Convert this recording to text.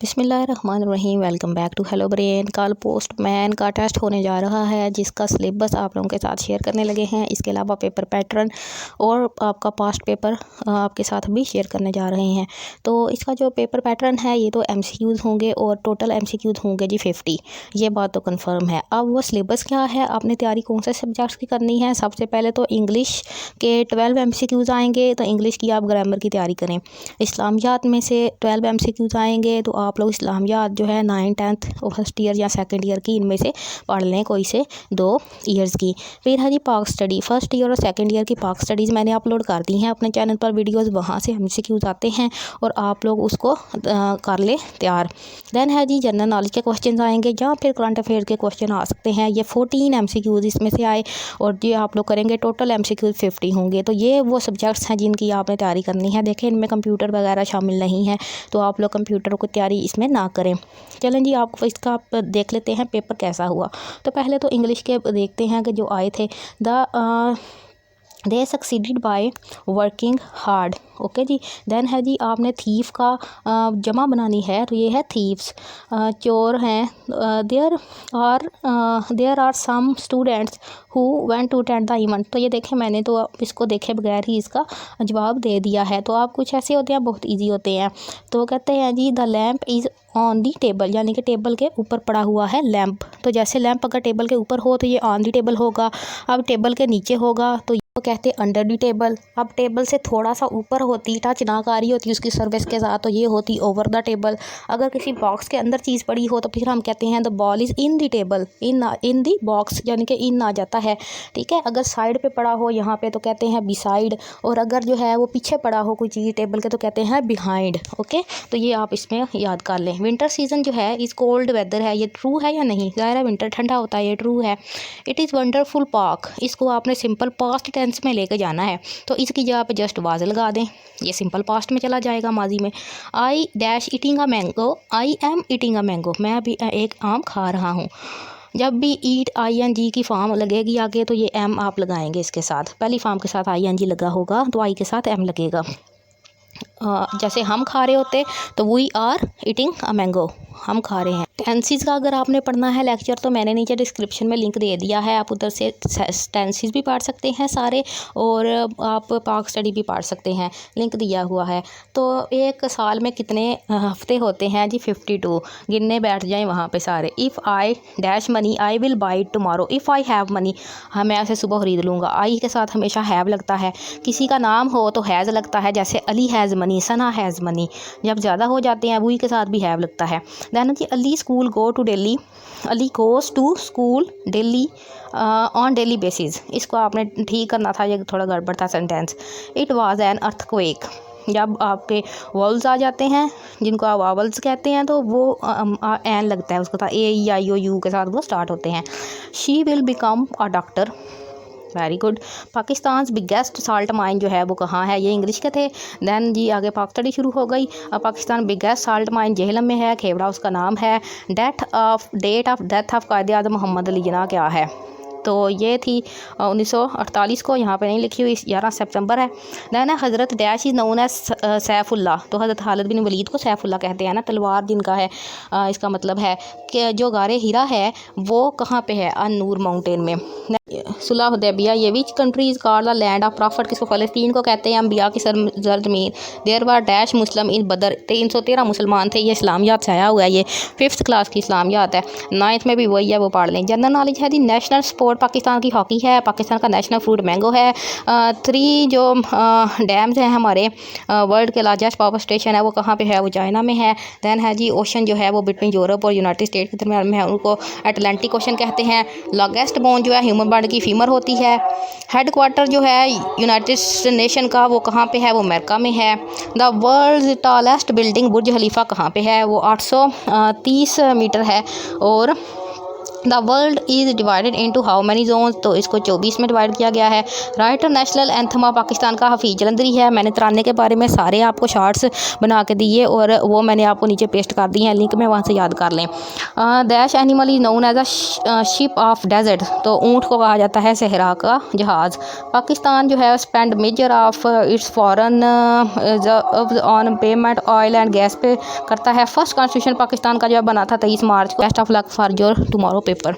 बिस्मिल्लाहिर्रहमानिर्रहीम। Welcome back to hello brain. कल postman का टेस्ट होने जा रहा है जिसका सिलेबस आप लोगों के साथ शेयर करने लगे हैं। इसके अलावा पेपर पैटर्न और आपका पास्ट पेपर आपके साथ भी शेयर करने जा रहे हैं। तो इसका जो पेपर पैटर्न है ये तो MCQs होंगे और टोटल MCQs होंगे जी 50। ये बात तो कंफर्म है। अब वो सिलेबस क्या है, आपने तैयारी कौन से सब्जेक्ट्स की करनी है। सबसे पहले तो इंग्लिश के 12 MCQs आएंगे, तो इंग्लिश की आप ग्रामर की तैयारी करें। इस्लामियात में से 12 MCQs आएंगे, तो आप लोग इस्लामियात जो है 9, 10th और फर्स्ट ईयर या सेकंड ईयर की इनमें से पढ़ लें, कोई से 2 ईयर्स की। फिर है जी पाक स्टडी। फर्स्ट ईयर और सेकंड ईयर की पाक स्टडीज़ मैंने अपलोड कर दी हैं अपने चैनल पर वीडियोस, वहाँ से MCQs आते हैं और आप लोग उसको कर ले तैयार। देन है जी जनरल नॉलेज के क्वेश्चन आएंगे या फिर करंट अफेयर के क्वेश्चन आ सकते हैं। ये 14 MCQs इसमें से आए और ये आप लोग करेंगे, टोटल MCQs 50 होंगे। तो ये वो सब्जेक्ट्स हैं जिनकी आपने तैयारी करनी है। देखें इनमें कंप्यूटर वगैरह शामिल नहीं है, तो आप लोग कंप्यूटर की तैयारी इसमें ना करें। चलें जी, आपको इसका आप देख लेते हैं पेपर कैसा हुआ। तो पहले तो इंग्लिश के देखते हैं कि जो आए थे, they succeeded by working hard. Okay जी। देन है जी आपने थीफ का जमा बनानी है, तो ये है थीव्स, चोर हैं। There are some students who went to attend the event. तो ये देखें, मैंने तो इसको देखे बगैर ही इसका जवाब दे दिया है। तो आप कुछ ऐसे होते हैं, बहुत ईजी होते हैं। तो कहते हैं जी the lamp is on the table, यानी कि टेबल के ऊपर पड़ा हुआ है लैम्प। तो जैसे लैम्प अगर टेबल के ऊपर हो तो ये ऑन दी टेबल होगा। अब टेबल के नीचे होगा तो कहते हैं अंडर दी टेबल। अब टेबल से थोड़ा सा ऊपर होती, टच ना आ रही होती उसकी सर्विस के साथ, तो ये होती ओवर द टेबल। अगर किसी बॉक्स के अंदर चीज़ पड़ी हो तो फिर हम कहते हैं the ball is in the table, in the box, यानी कि इन आ जाता है। ठीक है। अगर साइड पे पड़ा हो यहाँ पे तो कहते हैं बिसाइड, और अगर जो है वो पीछे पड़ा हो कोई चीज़ टेबल के तो कहते हैं बिहाइंड। ओके, तो ये आप इसमें याद कर लें। विंटर सीजन जो है इज़ कोल्ड वेदर है, ये ट्रू है या नहीं। ज़ाहिर है विंटर ठंडा होता है, ये ट्रू है। इट इज़ वंडरफुल पार्क, इसको आपने सिंपल पास्ट टेंस में लेकर जाना है, तो इसकी जगह पे जस्ट वाज लगा दें, ये सिंपल पास्ट में चला जाएगा माजी में। I dash eating a mango, I am eating a mango, मैं अभी एक आम खा रहा हूँ। जब भी ईट ING की फॉर्म लगेगी आगे तो ये M आप लगाएंगे इसके साथ। पहली फॉर्म के साथ ING लगा होगा तो आई के साथ M लगेगा। जैसे हम खा रहे होते तो we are eating a mango, हम खा रहे हैं। टेंसेस का अगर आपने पढ़ना है लेक्चर तो मैंने नीचे डिस्क्रिप्शन में लिंक दे दिया है, आप उधर से टेंसेस भी पढ़ सकते हैं सारे, और आप पाक स्टडी भी पढ़ सकते हैं, लिंक दिया हुआ है। तो एक साल में कितने हफ्ते होते हैं जी 52, गिनने बैठ जाएं वहाँ पे सारे। If I dash money I will by tomorrow, if I have money, हाँ मैं ऐसे सुबह खरीद लूँगा। आई के साथ हमेशा हैव लगता है। किसी का नाम हो तो हैज़ लगता है, जैसे Ali has money, Sana has money. जब ज़्यादा हो जाते हैं वही के साथ भी हैव लगता है। Then ji Ali school go to daily, Ali goes to school daily on daily basis. इसको आपने ठीक करना था, ये थोड़ा गड़बड़ था sentence. It was an earthquake, जब आपके वॉल्स आ जाते हैं जिनको आप वावल्स कहते हैं तो वो एन लगता है उसका था, AEIOU के साथ वो स्टार्ट होते हैं। She will become a doctor, very good. Pakistan biggest salt mine जो है वो कहाँ है, ये इंग्लिश के थे। दैन जी आगे पाक स्टडी शुरू हो गई। Pakistan biggest salt mine Jhelum में है, खेवड़ा उसका नाम है। डेट ऑफ डेथ ऑफ कायदे आज़म मोहम्मद अली जिन्ना क्या है, तो ये थी 1948 को, यहाँ पे नहीं लिखी हुई, 11 सितंबर है। दैन है हज़रत dash is known as Saifullah, तो हज़रत खालिद बिन वलीद को सैफुल्ला कहते हैं ना, तलवार जिनका है। इसका मतलब है कि जो गारे हीरा है वो कहाँ पे है, अन-नूर माउंटेन में। सुलह हुदैबिया, ये which country is called the land of profit, किसको फ़लस्तीन को कहते हैं, अम्बिया की सरजमीन। देयर वर डैश मुस्लिम इन बदर, 313 मुसलमान थे। ये इस्लामियात से आया हुआ है, ये 5th क्लास की इस्लामियात है। 9th में भी वही है, वो पढ़ लें। जनरल नॉलेज है दी नेशनल स्पोर्ट पाकिस्तान की हॉकी है, पाकिस्तान का नेशनल फ्रूट मैंगो है। 3 जो डैम्स हैं हमारे, वर्ल्ड के लार्जेस्ट पावर स्टेशन है वो कहाँ पे है, वो चाइना में है। दैन है जी ओशन जो है वो बिटवीन यूरोप और यूनाइटेड स्टेट के दरमियान में है, उनको अटलांटिक ओशन कहते हैं। लॉन्गेस्ट बोन जो है ह्यूमन बॉडी की फीमर होती है। हेड क्वार्टर जो है यूनाइटेड नेशन का वो कहाँ पे है, वो अमेरिका में है। The world tallest building Burj Khalifa कहाँ पे है, वो 830 मीटर है। और the world is divided into how many zones, तो इसको 24 में डिवाइड किया गया है। Right national anthem of Pakistan का हफीज़ जलंधरी है। मैंने तराने के बारे में सारे आपको शार्ट्स बना के दिए और वो मैंने आपको नीचे पेस्ट कर दी हैं, लिंक में वहाँ से याद कर लें। That animal is known as a ship of desert, तो ऊँट को कहा जाता है सहरा का जहाज़। पाकिस्तान जो है spend measure of its foreign on payment oil and gas पे करता है। फर्स्ट कॉन्स्टिट्यूशन पाकिस्तान का जो बना था 23 मार्च को। Best of luck for your tomorrow paper.